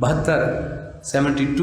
72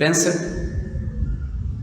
65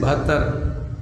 72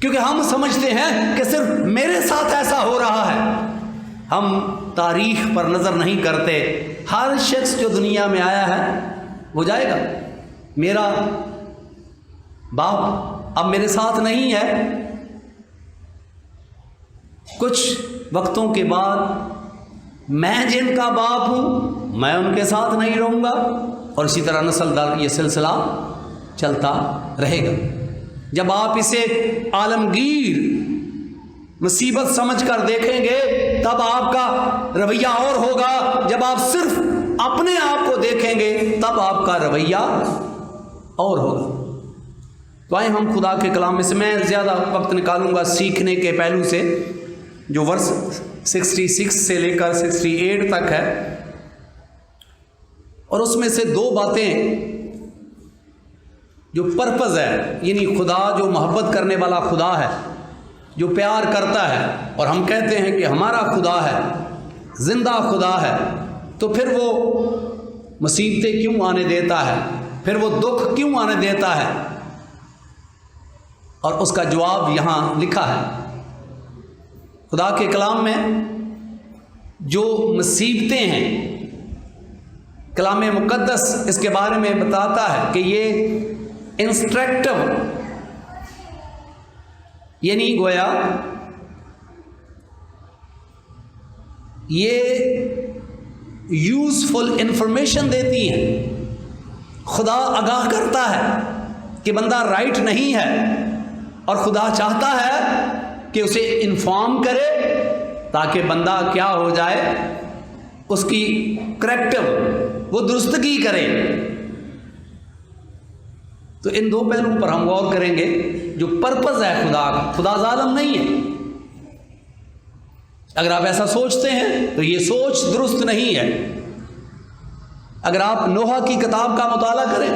کیونکہ ہم سمجھتے ہیں کہ صرف میرے ساتھ ایسا ہو رہا ہے، ہم تاریخ پر نظر نہیں کرتے۔ ہر شخص جو دنیا میں آیا ہے وہ جائے گا۔ میرا باپ اب میرے ساتھ نہیں ہے، کچھ وقتوں کے بعد میں جن کا باپ ہوں میں ان کے ساتھ نہیں رہوں گا، اور اسی طرح نسل در یہ سلسلہ چلتا رہے گا۔ جب آپ اسے عالمگیر مصیبت سمجھ کر دیکھیں گے تب آپ کا رویہ اور ہوگا، جب آپ صرف اپنے آپ کو دیکھیں گے تب آپ کا رویہ اور ہوگا۔ تو آئیں ہم خدا کے کلام میں سے، میں زیادہ وقت نکالوں گا سیکھنے کے پہلو سے، جو ورس 66 سے لے کر 68 تک ہے، اور اس میں سے دو باتیں جو پرپز ہے، یعنی خدا جو محبت کرنے والا خدا ہے، جو پیار کرتا ہے، اور ہم کہتے ہیں کہ ہمارا خدا ہے، زندہ خدا ہے، تو پھر وہ مصیبتیں کیوں آنے دیتا ہے، پھر وہ دکھ کیوں آنے دیتا ہے، اور اس کا جواب یہاں لکھا ہے خدا کے کلام میں۔ جو مصیبتیں ہیں، کلام مقدس اس کے بارے میں بتاتا ہے کہ یہ انسٹرکٹیو، یعنی گویا یہ یوزفل انفارمیشن دیتی ہیں۔ خدا آگاہ کرتا ہے کہ بندہ رائٹ نہیں ہے، اور خدا چاہتا ہے کہ اسے انفارم کرے تاکہ بندہ کیا ہو جائے، اس کی کریکٹو، وہ درستگی کرے۔ تو ان دو پہلوؤں پر ہم غور کریں گے۔ جو پرپز ہے خدا کا، خدا ظالم نہیں ہے۔ اگر آپ ایسا سوچتے ہیں تو یہ سوچ درست نہیں ہے۔ اگر آپ نوح کی کتاب کا مطالعہ کریں،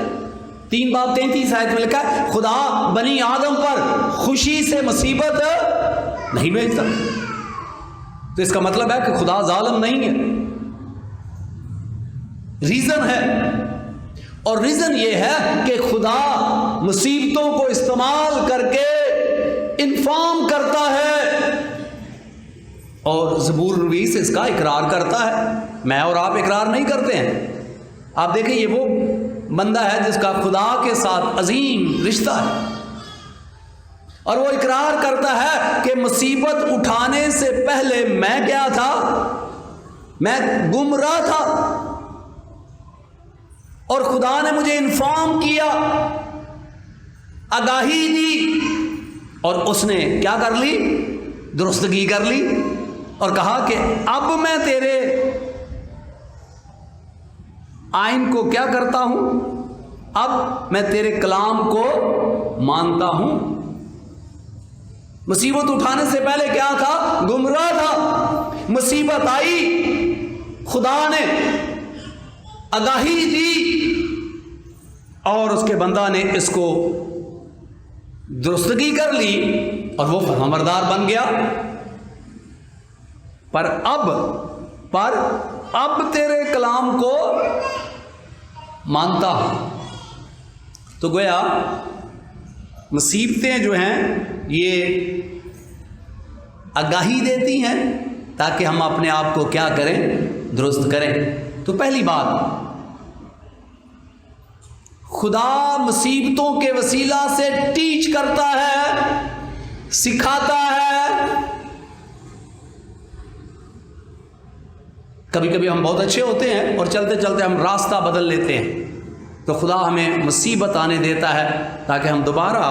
3 باب 33 آیت میں لکھا ہے خدا بنی آدم پر خوشی سے مصیبت نہیں بھیجتا۔ تو اس کا مطلب ہے کہ خدا ظالم نہیں ہے۔ ریزن ہے، اور ریزن یہ ہے کہ خدا مصیبتوں کو استعمال کر کے انفارم کرتا ہے، اور زبور نویس اس کا اقرار کرتا ہے۔ میں اور آپ اقرار نہیں کرتے ہیں۔ آپ دیکھیں یہ وہ بندہ ہے جس کا خدا کے ساتھ عظیم رشتہ ہے، اور وہ اقرار کرتا ہے کہ مصیبت اٹھانے سے پہلے میں کیا تھا، میں گمراہ تھا، اور خدا نے مجھے انفارم کیا، آگاہی دی، اور اس نے کیا کر لی، درستگی کر لی، اور کہا کہ اب میں تیرے آئین کو کیا کرتا ہوں، اب میں تیرے کلام کو مانتا ہوں۔ مصیبت اٹھانے سے پہلے کیا تھا، گمراہ تھا۔ مصیبت آئی، خدا نے آگاہی دی، اور اس کے بندہ نے اس کو درستگی کر لی، اور وہ فرمانبردار بن گیا۔ پر اب تیرے کلام کو مانتا ہوں۔ تو گویا مصیبتیں جو ہیں یہ آگاہی دیتی ہیں تاکہ ہم اپنے آپ کو کیا کریں، درست کریں۔ تو پہلی بات، خدا مصیبتوں کے وسیلہ سے ٹیچ کرتا ہے، سکھاتا ہے۔ کبھی کبھی ہم بہت اچھے ہوتے ہیں اور چلتے چلتے ہم راستہ بدل لیتے ہیں، تو خدا ہمیں مصیبت آنے دیتا ہے تاکہ ہم دوبارہ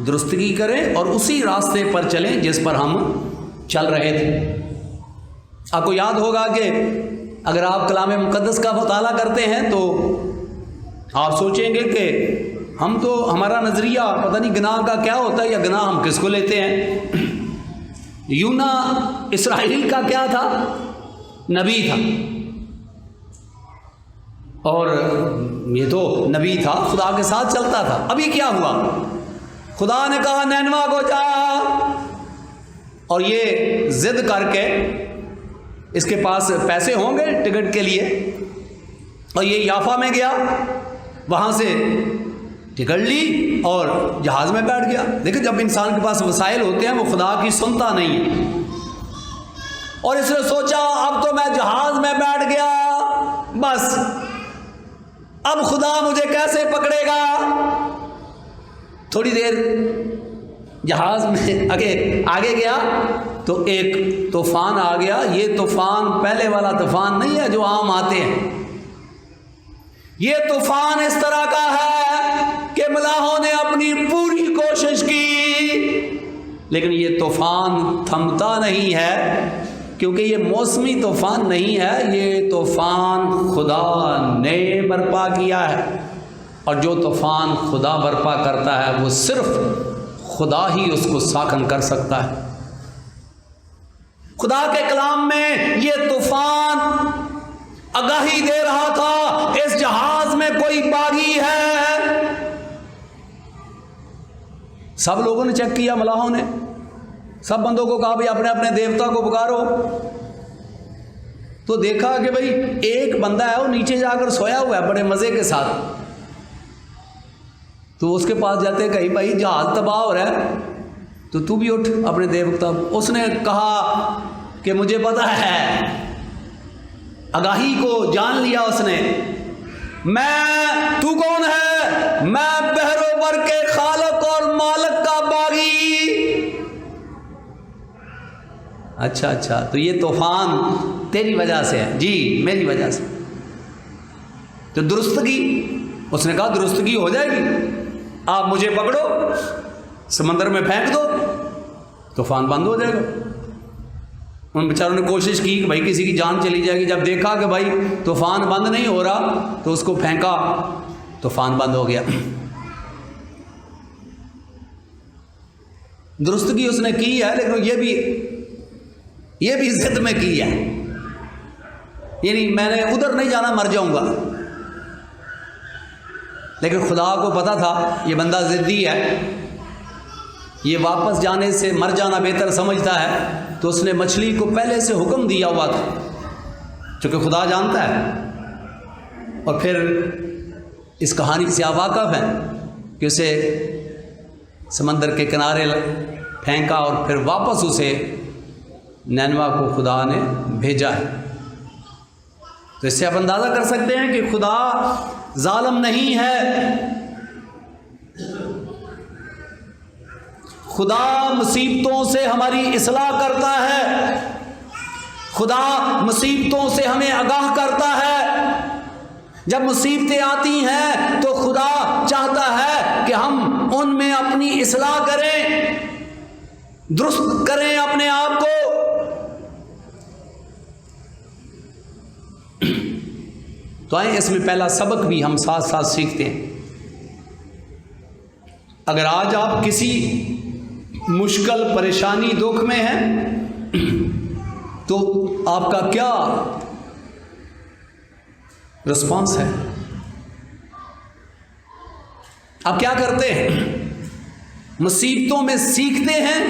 درستگی کریں اور اسی راستے پر چلیں جس پر ہم چل رہے تھے۔ آپ کو یاد ہوگا کہ اگر آپ کلام مقدس کا مطالعہ کرتے ہیں تو آپ سوچیں گے کہ ہمارا نظریہ پتہ نہیں گناہ کا کیا ہوتا ہے، یا گناہ ہم کس کو لیتے ہیں۔ یونا اسرائیل کا کیا تھا، نبی تھا، اور یہ تو نبی تھا، خدا کے ساتھ چلتا تھا۔ ابھی کیا ہوا، خدا نے کہا نینوا کو جا، اور یہ ضد کر کے، اس کے پاس پیسے ہوں گے ٹکٹ کے لیے، اور یہ یافا میں گیا، وہاں سے ٹکٹ لی اور جہاز میں بیٹھ گیا۔ دیکھیں جب انسان کے پاس وسائل ہوتے ہیں وہ خدا کی سنتا نہیں ہے، اور اس نے سوچا اب تو میں جہاز میں بیٹھ گیا، بس اب خدا مجھے کیسے پکڑے گا۔ تھوڑی دیر جہاز میں آگے گیا تو ایک طوفان آ گیا۔ یہ طوفان پہلے والا طوفان نہیں ہے جو عام آتے ہیں، یہ طوفان اس طرح کا ہے کہ ملاحوں نے اپنی پوری کوشش کی لیکن یہ طوفان تھمتا نہیں ہے، کیونکہ یہ موسمی طوفان نہیں ہے، یہ طوفان خدا نے برپا کیا ہے، اور جو طوفان خدا برپا کرتا ہے وہ صرف خدا ہی اس کو ساکن کر سکتا ہے۔ خدا کے کلام میں یہ طوفان آگاہی دے رہا تھا اس جہاز میں کوئی باغی ہے۔ سب لوگوں نے چیک کیا، ملاحوں نے سب بندوں کو کہا بھائی اپنے اپنے دیوتا کو پکارو، تو دیکھا کہ بھائی ایک بندہ ہے وہ نیچے جا کر سویا ہوا ہے بڑے مزے کے ساتھ، تو اس کے پاس جاتے کہیں بھائی جہاز تباہ ہو رہا ہے تو بھی اٹھ اپنے دیوتا۔ اس نے کہا کہ مجھے پتا ہے، آگاہی کو جان لیا اس نے، تو کون ہے؟ میں بحر و بر کے خالق اور مالک کا باغی۔ اچھا تو یہ طوفان تیری وجہ سے ہے؟ جی میری وجہ سے۔ تو درستگی، اس نے کہا درستگی ہو جائے گی، آپ مجھے پکڑو سمندر میں پھینک دو، طوفان بند ہو جائے گا۔ ان بیچاروں نے کوشش کی کہ بھائی کسی کی جان چلی جائے گی، جب دیکھا کہ بھائی طوفان بند نہیں ہو رہا تو اس کو پھینکا، طوفان بند ہو گیا۔ درستگی اس نے کی ہے لیکن یہ بھی ضد میں کی ہے، یعنی میں نے ادھر نہیں جانا، مر جاؤں گا، لیکن خدا کو پتا تھا یہ بندہ ضدی ہے، یہ واپس جانے سے مر جانا بہتر سمجھتا ہے، تو اس نے مچھلی کو پہلے سے حکم دیا ہوا تھا، چونکہ خدا جانتا ہے۔ اور پھر اس کہانی سے آپ واقف ہیں کہ اسے سمندر کے کنارے پھینکا اور پھر واپس اسے نینوا کو خدا نے بھیجا ہے۔ تو اس سے آپ اندازہ کر سکتے ہیں کہ خدا ظالم نہیں ہے، خدا مصیبتوں سے ہماری اصلاح کرتا ہے، خدا مصیبتوں سے ہمیں آگاہ کرتا ہے۔ جب مصیبتیں آتی ہیں تو خدا چاہتا ہے کہ ہم ان میں اپنی اصلاح کریں، درست کریں اپنے آپ کو۔ تو آئیں اس میں پہلا سبق بھی ہم ساتھ ساتھ سیکھتے ہیں۔ اگر آج آپ کسی مشکل پریشانی دکھ میں ہیں تو آپ کا کیا رسپانس ہے؟ آپ کیا کرتے ہیں؟ مصیبتوں میں سیکھتے ہیں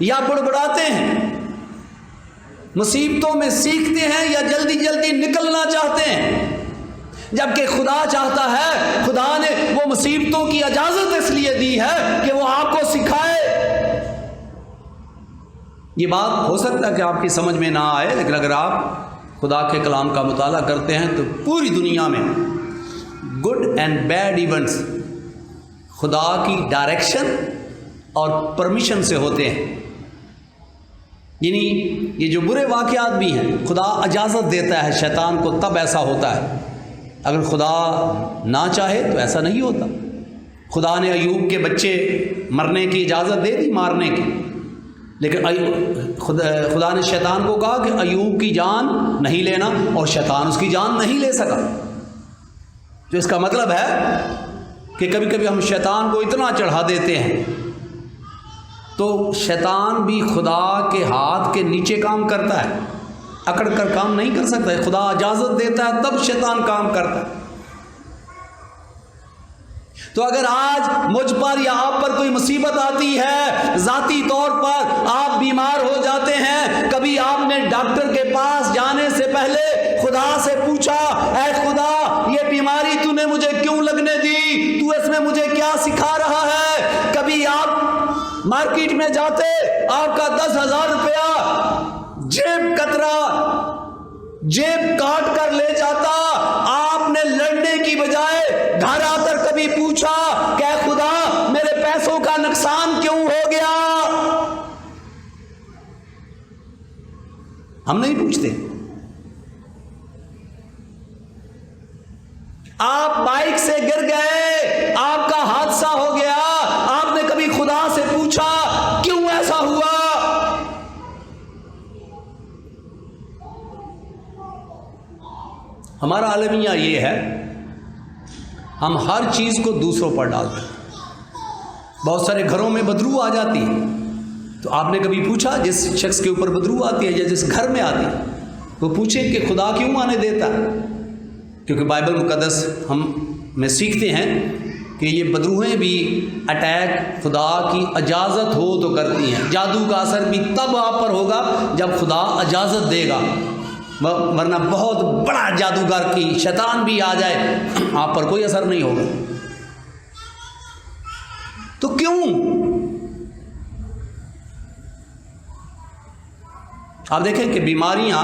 یا بڑبڑاتے ہیں؟ مصیبتوں میں سیکھتے ہیں یا جلدی جلدی نکلنا چاہتے ہیں؟ جبکہ خدا چاہتا ہے، خدا نے وہ مصیبتوں کی اجازت اس لیے دی ہے کہ وہ آپ کو سکھائے۔ یہ بات ہو سکتا ہے کہ آپ کی سمجھ میں نہ آئے، لیکن اگر آپ خدا کے کلام کا مطالعہ کرتے ہیں تو پوری دنیا میں گڈ اینڈ بیڈ ایونٹس خدا کی ڈائریکشن اور پرمیشن سے ہوتے ہیں۔ یعنی یہ جو برے واقعات بھی ہیں خدا اجازت دیتا ہے شیطان کو، تب ایسا ہوتا ہے۔ اگر خدا نہ چاہے تو ایسا نہیں ہوتا۔ خدا نے ایوب کے بچے مرنے کی اجازت دے دی، مارنے کی، لیکن خدا نے شیطان کو کہا کہ ایوب کی جان نہیں لینا، اور شیطان اس کی جان نہیں لے سکا۔ تو اس کا مطلب ہے کہ کبھی کبھی ہم شیطان کو اتنا چڑھا دیتے ہیں تو شیطان بھی خدا کے ہاتھ کے نیچے کام کرتا ہے، اکڑ کر کام نہیں کر سکتا ہے۔ خدا اجازت دیتا ہے تب شیطان کام کرتا ہے۔ تو اگر آج مجھ پر یا آپ پر کوئی مصیبت آتی ہے، ذاتی طور پر آپ بیمار ہو جاتے ہیں، کبھی آپ نے ڈاکٹر کے پاس جانے سے پہلے خدا سے پوچھا، اے خدا یہ بیماری تو نے مجھے نے دی، تو اس میں مجھے کیا سکھا رہا ہے؟ کبھی آپ مارکیٹ میں جاتے، آپ کا 10,000 روپیہ جیب کترا جیب کاٹ کر لے جاتا، آپ نے لڑنے کی بجائے گھر آ کر کبھی پوچھا کہ اے خدا میرے پیسوں کا نقصان کیوں ہو گیا؟ ہم نہیں پوچھتے۔ آپ بائک سے گر گئے، آپ کا حادثہ ہو گیا، آپ نے کبھی خدا سے پوچھا کیوں ایسا ہوا؟ ہمارا المیہ یہ ہے، ہم ہر چیز کو دوسروں پر ڈالتے ہیں۔ بہت سارے گھروں میں بدرو آ جاتی ہے، تو آپ نے کبھی پوچھا جس شخص کے اوپر بدرو آتی ہے یا جس گھر میں آتی ہے، وہ پوچھیں کہ خدا کیوں آنے دیتا ہے؟ کیونکہ بائبل مقدس ہم میں سیکھتے ہیں کہ یہ بدروہیں بھی اٹیک خدا کی اجازت ہو تو کرتی ہیں۔ جادو کا اثر بھی تب آپ پر ہوگا جب خدا اجازت دے گا، ورنہ بہت بڑا جادوگر کی شیطان بھی آ جائے آپ پر کوئی اثر نہیں ہوگا۔ تو کیوں؟ آپ دیکھیں کہ بیماریاں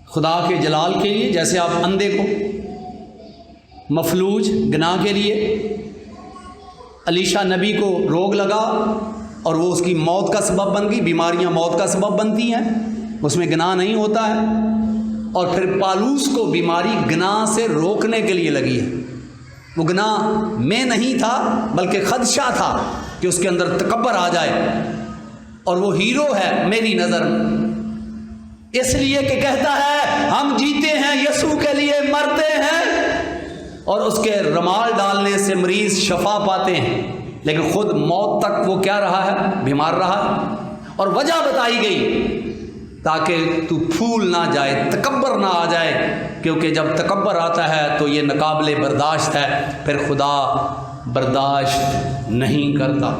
خدا کے جلال کے لیے، جیسے آپ اندھے کو، مفلوج گناہ کے لیے، علیشا نبی کو روگ لگا اور وہ اس کی موت کا سبب بن گئی۔ بیماریاں موت کا سبب بنتی ہیں، اس میں گناہ نہیں ہوتا ہے۔ اور پھر پالوس کو بیماری گناہ سے روکنے کے لیے لگی ہے۔ وہ گناہ میں نہیں تھا بلکہ خدشہ تھا کہ اس کے اندر تکبر آ جائے، اور وہ ہیرو ہے میری نظر میں، اس لیے کہ کہتا ہے ہم جیتے ہیں یسوع کے لیے، مرتے ہیں، اور اس کے رومال ڈالنے سے مریض شفا پاتے ہیں، لیکن خود موت تک وہ کیا رہا ہے؟ بیمار رہا ہے۔ اور وجہ بتائی گئی تاکہ تو پھول نہ جائے، تکبر نہ آ جائے، کیونکہ جب تکبر آتا ہے تو یہ ناقابل برداشت ہے، پھر خدا برداشت نہیں کرتا۔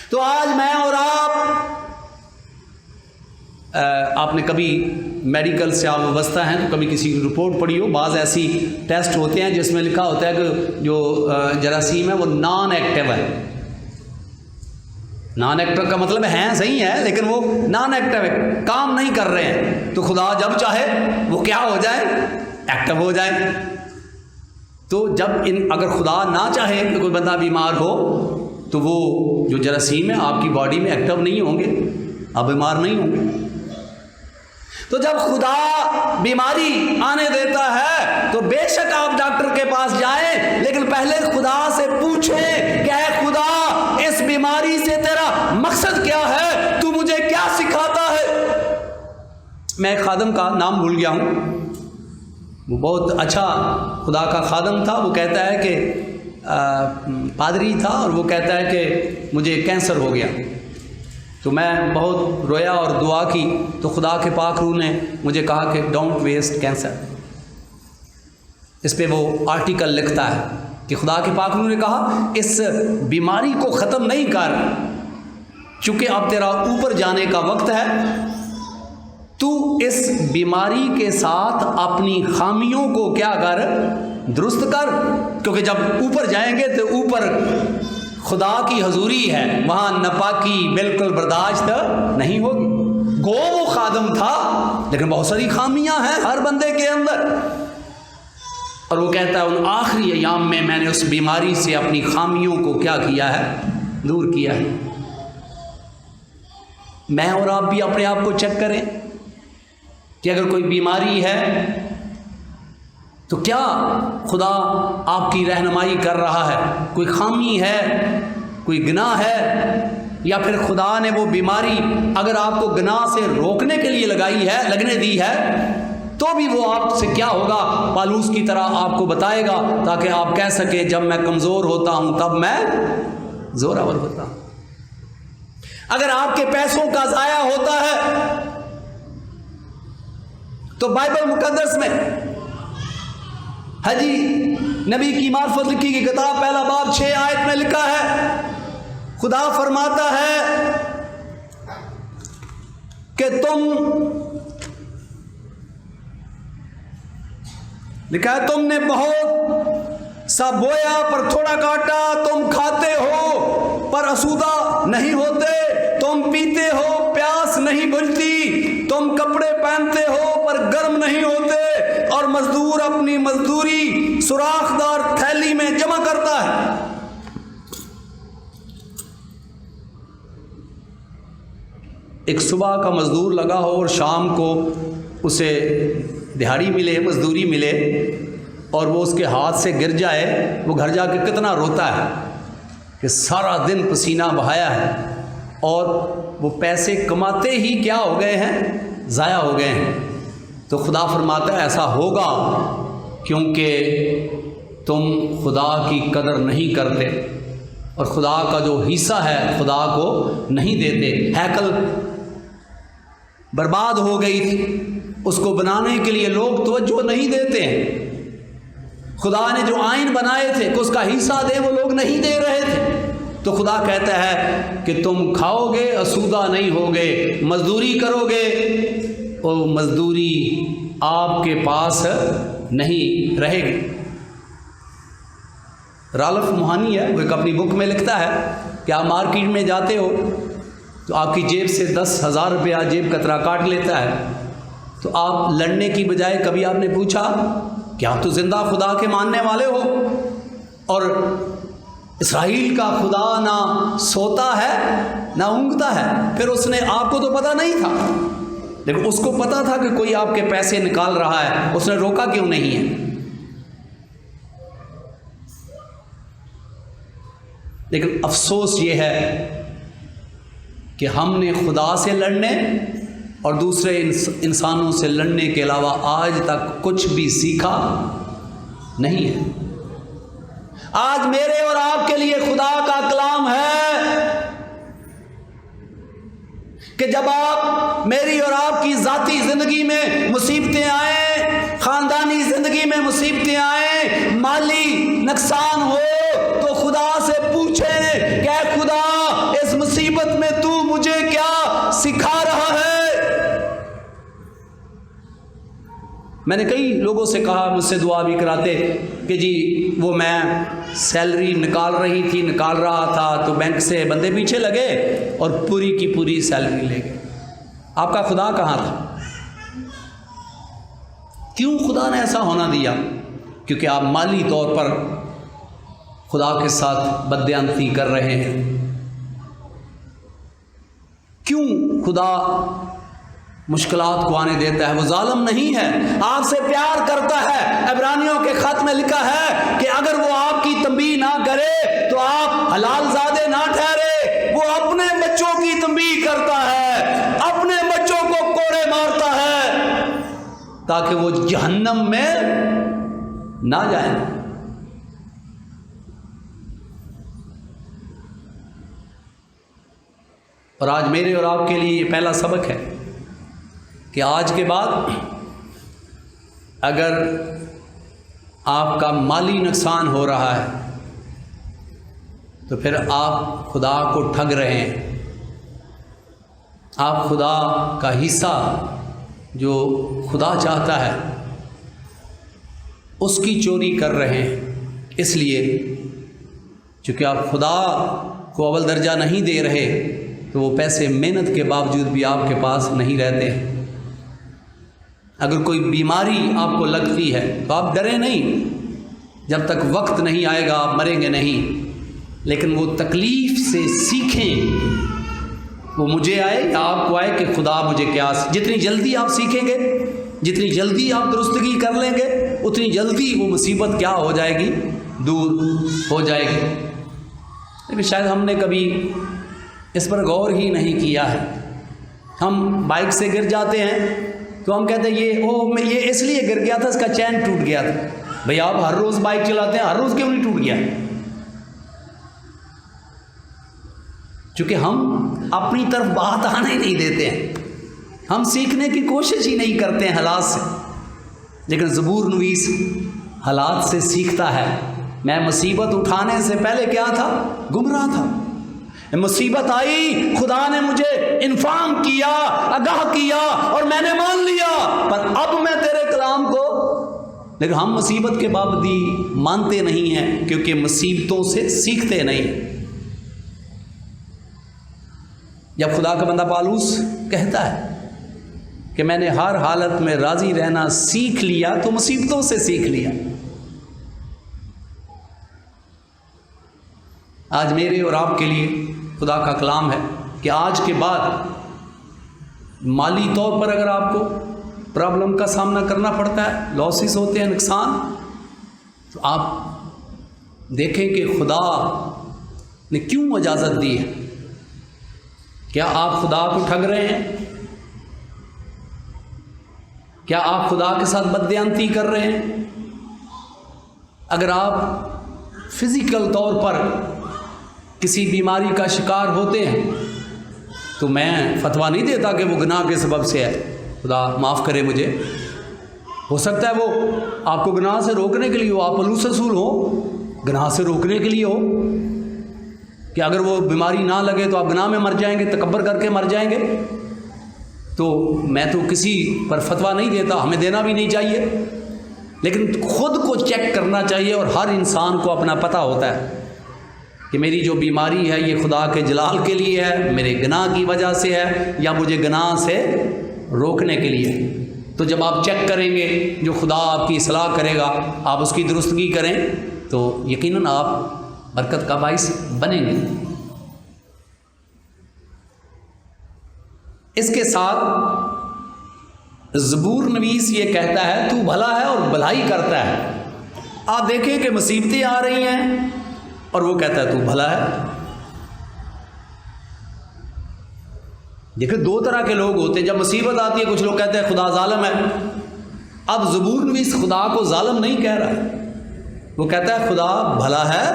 تو آج میں اور آپ نے کبھی میڈیکل سے آپ وابستہ ہیں تو کبھی کسی کی رپورٹ پڑھی ہو، بعض ایسی ٹیسٹ ہوتے ہیں جس میں لکھا ہوتا ہے کہ جو جراثیم ہے وہ نان ایکٹیو ہے۔ نان ایکٹیو کا مطلب ہے صحیح ہے، لیکن وہ نان ایکٹیو ہے، کام نہیں کر رہے ہیں۔ تو خدا جب چاہے وہ کیا ہو جائے؟ ایکٹیو ہو جائے۔ تو جب اگر خدا نہ چاہے کہ کوئی بندہ بیمار ہو تو وہ جو جراثیم ہے آپ کی باڈی میں ایکٹیو نہیں ہوں گے، آپ بیمار نہیں ہوں گے۔ تو جب خدا بیماری آنے دیتا ہے تو بے شک آپ ڈاکٹر کے پاس جائیں، لیکن پہلے خدا سے پوچھیں کہ اے خدا اس بیماری سے تیرا مقصد کیا ہے؟ تو مجھے کیا سکھاتا ہے؟ میں ایک خادم کا نام بھول گیا ہوں، وہ بہت اچھا خدا کا خادم تھا۔ وہ کہتا ہے کہ پادری تھا، اور وہ کہتا ہے کہ مجھے کینسر ہو گیا۔ تو میں بہت رویا اور دعا کی، تو خدا کے پاک روح نے مجھے کہا کہ ڈونٹ ویسٹ کینسر۔ اس پہ وہ آرٹیکل لکھتا ہے کہ خدا کے پاک روح نے کہا اس بیماری کو ختم نہیں کر، چونکہ اب تیرا اوپر جانے کا وقت ہے، تو اس بیماری کے ساتھ اپنی خامیوں کو کیا کر؟ درست کر، کیونکہ جب اوپر جائیں گے تو اوپر خدا کی حضوری ہے، وہاں ناپاکی بالکل برداشت نہیں ہوگی۔ گو وہ خادم تھا، لیکن بہت ساری خامیاں ہیں ہر بندے کے اندر، اور وہ کہتا ہے ان آخری ایام میں میں نے اس بیماری سے اپنی خامیوں کو کیا کیا ہے؟ دور کیا ہے۔ میں اور آپ بھی اپنے آپ کو چیک کریں کہ اگر کوئی بیماری ہے تو کیا خدا آپ کی رہنمائی کر رہا ہے؟ کوئی خامی ہے، کوئی گناہ ہے، یا پھر خدا نے وہ بیماری اگر آپ کو گناہ سے روکنے کے لیے لگنے دی ہے تو بھی وہ آپ سے کیا ہوگا؟ پالوس کی طرح آپ کو بتائے گا، تاکہ آپ کہہ سکیں جب میں کمزور ہوتا ہوں تب میں زوراور ہوتا ہوں۔ اگر آپ کے پیسوں کا ضائع ہوتا ہے تو بائبل مقدس میں حجی نبی کی معرفت لکھی کی کتاب پہلا باب 6 آیت میں لکھا ہے، خدا فرماتا ہے کہ تم لکھا ہے تم نے بہت سا بویا پر تھوڑا کاٹا، تم کھاتے ہو پر آسودہ نہیں ہوتے، تم پیتے ہو پیاس نہیں بجھتی، تم کپڑے پہنتے ہو پر گرم نہیں ہوتے، اور مزدور اپنی مزدوری سوراخ دار تھیلی میں جمع کرتا ہے۔ ایک صبح کا مزدور لگا ہو اور شام کو اسے دہاڑی ملے، مزدوری ملے، اور وہ اس کے ہاتھ سے گر جائے، وہ گھر جا کے کتنا روتا ہے کہ سارا دن پسینہ بہایا ہے اور وہ پیسے کماتے ہی کیا ہو گئے ہیں؟ ضائع ہو گئے ہیں۔ تو خدا فرماتا ہے ایسا ہوگا کیونکہ تم خدا کی قدر نہیں کرتے اور خدا کا جو حصہ ہے خدا کو نہیں دیتے۔ ہیکل برباد ہو گئی تھی، اس کو بنانے کے لیے لوگ توجہ نہیں دیتے ہیں۔ خدا نے جو آئین بنائے تھے کہ اس کا حصہ دے، وہ لوگ نہیں دے رہے تھے۔ تو خدا کہتا ہے کہ تم کھاؤ گے آسودہ نہیں ہوگے، مزدوری کرو گے اور مزدوری آپ کے پاس نہیں رہے گی۔ رالف موہانی ہے، وہ ایک اپنی بک میں لکھتا ہے کہ آپ مارکیٹ میں جاتے ہو تو آپ کی جیب سے 10,000 روپیہ جیب کترا کاٹ لیتا ہے، تو آپ لڑنے کی بجائے کبھی آپ نے پوچھا کہ آپ تو زندہ خدا کے ماننے والے ہو، اور اسرائیل کا خدا نہ سوتا ہے نہ اونگتا ہے۔ پھر اس نے، آپ کو تو پتہ نہیں تھا لیکن اس کو پتہ تھا کہ کوئی آپ کے پیسے نکال رہا ہے، اس نے روکا کیوں نہیں ہے؟ لیکن افسوس یہ ہے کہ ہم نے خدا سے لڑنے اور دوسرے انسانوں سے لڑنے کے علاوہ آج تک کچھ بھی سیکھا نہیں ہے۔ آج میرے اور آپ کے لیے خدا کا کلام ہے کہ جب آپ میری اور آپ کی ذاتی زندگی میں مصیبتیں آئیں، خاندانی زندگی میں مصیبتیں آئیں، مالی نقصان ہو، تو خدا سے پوچھیں کہ اے خدا اس مصیبت میں تو مجھے کیا سکھا رہا ہے؟ میں نے کئی لوگوں سے کہا، مجھ سے دعا بھی کراتے کہ جی وہ میں سیلری نکال رہا تھا تو بینک سے بندے پیچھے لگے اور پوری کی پوری سیلری لے گئے۔ آپ کا خدا کہاں تھا؟ کیوں خدا نے ایسا ہونا دیا؟ کیونکہ آپ مالی طور پر خدا کے ساتھ بددیانتی کر رہے ہیں۔ کیوں خدا مشکلات کو آنے دیتا ہے؟ وہ ظالم نہیں ہے، آپ سے پیار کرتا ہے۔ عبرانیوں کے خط میں لکھا ہے کہ اگر وہ آپ کی تنبیہ نہ کرے تو آپ حلال زادے نہ ٹھہرے۔ وہ اپنے بچوں کی تنبیہ کرتا ہے، اپنے بچوں کو کوڑے مارتا ہے تاکہ وہ جہنم میں نہ جائیں۔ اور آج میرے اور آپ کے لیے یہ پہلا سبق ہے کہ آج کے بعد اگر آپ کا مالی نقصان ہو رہا ہے تو پھر آپ خدا کو ٹھگ رہے ہیں، آپ خدا کا حصہ جو خدا چاہتا ہے اس کی چوری کر رہے ہیں، اس لیے چونکہ آپ خدا کو اول درجہ نہیں دے رہے تو وہ پیسے محنت کے باوجود بھی آپ کے پاس نہیں رہتے۔ اگر کوئی بیماری آپ کو لگتی ہے تو آپ ڈریں نہیں، جب تک وقت نہیں آئے گا آپ مریں گے نہیں، لیکن وہ تکلیف سے سیکھیں، وہ مجھے آئے یا آپ کو آئے کہ خدا مجھے کیا، جتنی جلدی آپ سیکھیں گے، جتنی جلدی آپ درستگی کر لیں گے، اتنی جلدی وہ مصیبت کیا ہو جائے گی، دور ہو جائے گی۔ لیکن شاید ہم نے کبھی اس پر غور ہی نہیں کیا ہے۔ ہم بائک سے گر جاتے ہیں تو ہم کہتے ہیں یہ اس لیے گر گیا تھا، اس کا چین ٹوٹ گیا تھا۔ بھئی آپ ہر روز بائک چلاتے ہیں، ہر روز کیوں نہیں ٹوٹ گیا؟ چونکہ ہم اپنی طرف بات آنے ہی نہیں دیتے ہیں، ہم سیکھنے کی کوشش ہی نہیں کرتے ہیں حالات سے۔ لیکن زبور نویس حالات سے سیکھتا ہے۔ میں مصیبت اٹھانے سے پہلے کیا تھا؟ گمراہ تھا۔ مصیبت آئی، خدا نے مجھے انفارم کیا، آگاہ کیا اور میں نے مان لیا، پر اب میں تیرے کلام کو لیکن ہم مصیبت کے باوجود مانتے نہیں ہیں کیونکہ مصیبتوں سے سیکھتے نہیں۔ جب خدا کا بندہ پالوس کہتا ہے کہ میں نے ہر حالت میں راضی رہنا سیکھ لیا، تو مصیبتوں سے سیکھ لیا۔ آج میرے اور آپ کے لیے خدا کا کلام ہے کہ آج کے بعد مالی طور پر اگر آپ کو پرابلم کا سامنا کرنا پڑتا ہے، لاسز ہوتے ہیں، نقصان، تو آپ دیکھیں کہ خدا نے کیوں اجازت دی ہے۔ کیا آپ خدا کو ٹھگ رہے ہیں؟ کیا آپ خدا کے ساتھ بددیانتی کر رہے ہیں؟ اگر آپ فزیکل طور پر کسی بیماری کا شکار ہوتے ہیں تو میں فتویٰ نہیں دیتا کہ وہ گناہ کے سبب سے ہے، خدا معاف کرے مجھے۔ ہو سکتا ہے وہ آپ کو گناہ سے روکنے کے لیے ہو، آپ پلوس رسول ہو، گناہ سے روکنے کے لیے ہو کہ اگر وہ بیماری نہ لگے تو آپ گناہ میں مر جائیں گے، تکبر کر کے مر جائیں گے۔ تو میں تو کسی پر فتویٰ نہیں دیتا، ہمیں دینا بھی نہیں چاہیے، لیکن خود کو چیک کرنا چاہیے، اور ہر انسان کو اپنا پتہ ہوتا ہے کہ میری جو بیماری ہے یہ خدا کے جلال کے لیے ہے، میرے گناہ کی وجہ سے ہے، یا مجھے گناہ سے روکنے کے لیے۔ تو جب آپ چیک کریں گے، جو خدا آپ کی اصلاح کرے گا، آپ اس کی درستگی کریں، تو یقیناً آپ برکت کا باعث بنیں گے۔ اس کے ساتھ زبور نویس یہ کہتا ہے تو بھلا ہے اور بھلائی کرتا ہے۔ آپ دیکھیں کہ مصیبتیں آ رہی ہیں اور وہ کہتا ہے تو بھلا ہے۔ دیکھیں دو طرح کے لوگ ہوتے ہیں، جب مصیبت آتی ہے کچھ لوگ کہتے ہیں خدا ظالم ہے۔ اب زبور نویس خدا کو ظالم نہیں کہہ رہا ہے، وہ کہتا ہے خدا بھلا ہے،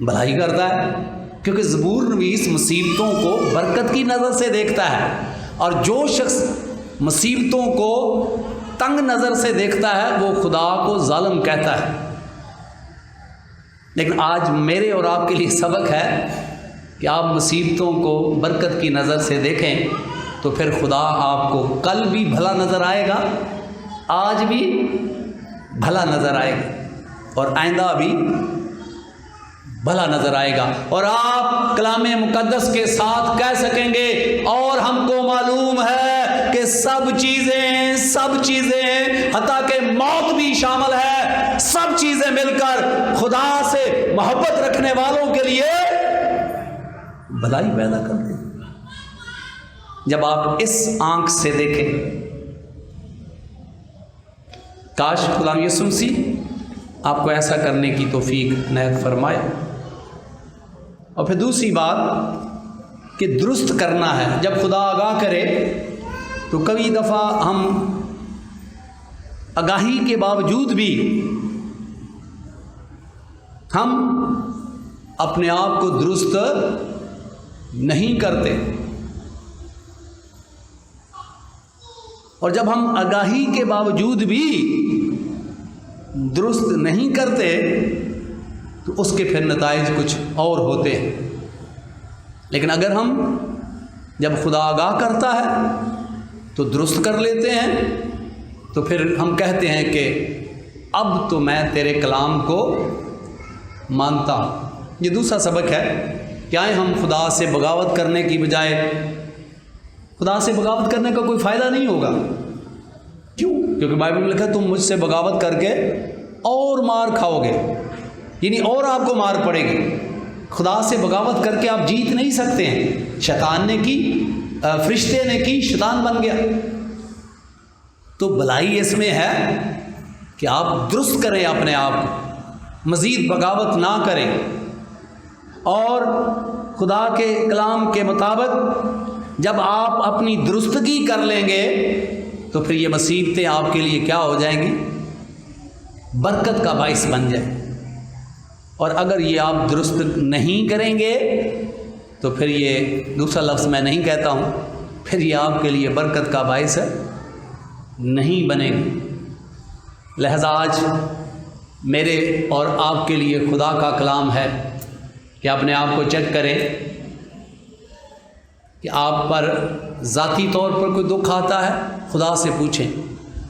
بھلائی کرتا ہے، کیونکہ زبور نویس مصیبتوں کو برکت کی نظر سے دیکھتا ہے، اور جو شخص مصیبتوں کو تنگ نظر سے دیکھتا ہے وہ خدا کو ظالم کہتا ہے۔ لیکن آج میرے اور آپ کے لیے سبق ہے کہ آپ مصیبتوں کو برکت کی نظر سے دیکھیں، تو پھر خدا آپ کو کل بھی بھلا نظر آئے گا، آج بھی بھلا نظر آئے گا، اور آئندہ بھی بھلا نظر آئے گا، اور آپ کلام مقدس کے ساتھ کہہ سکیں گے اور ہم کو معلوم ہے کہ سب چیزیں حتیٰ کہ موت بھی شامل ہے، سب چیزیں مل کر خدا سے محبت رکھنے والوں کے لیے بھلائی پیدا کرتے ہیں۔ جب آپ اس آنکھ سے دیکھیں، کاش خدا یسوع مسیح آپ کو ایسا کرنے کی توفیق عنایت فرمائے۔ اور پھر دوسری بات کہ درست کرنا ہے۔ جب خدا آگاہ کرے تو کئی دفعہ ہم آگاہی کے باوجود بھی ہم اپنے آپ کو درست نہیں کرتے، اور جب ہم آگاہی کے باوجود بھی درست نہیں کرتے تو اس کے پھر نتائج کچھ اور ہوتے ہیں۔ لیکن اگر ہم جب خدا آگاہ کرتا ہے تو درست کر لیتے ہیں، تو پھر ہم کہتے ہیں کہ اب تو میں تیرے کلام کو مانتا ہوں۔ یہ دوسرا سبق ہے کہ آئے ہم خدا سے بغاوت کرنے کی بجائے، خدا سے بغاوت کرنے کا کوئی فائدہ نہیں ہوگا۔ کیوں؟ کیونکہ بائبل میں لکھا ہے تم مجھ سے بغاوت کر کے اور مار کھاؤ گے، یعنی اور آپ کو مار پڑے گی۔ خدا سے بغاوت کر کے آپ جیت نہیں سکتے ہیں۔ شیطان نے کی، فرشتے نے کی، شیطان بن گیا۔ تو بھلائی اس میں ہے کہ آپ درست کریں اپنے آپ کو، مزید بغاوت نہ کریں، اور خدا کے کلام کے مطابق جب آپ اپنی درستگی کر لیں گے تو پھر یہ مصیبتیں آپ کے لیے کیا ہو جائیں گی؟ برکت کا باعث بن جائیں۔ اور اگر یہ آپ درست نہیں کریں گے تو پھر یہ دوسرا لفظ میں نہیں کہتا ہوں، پھر یہ آپ کے لیے برکت کا باعث نہیں بنے گا۔ لہذا آج میرے اور آپ کے لیے خدا کا کلام ہے کہ اپنے آپ کو چیک کریں کہ آپ پر ذاتی طور پر کوئی دکھ آتا ہے، خدا سے پوچھیں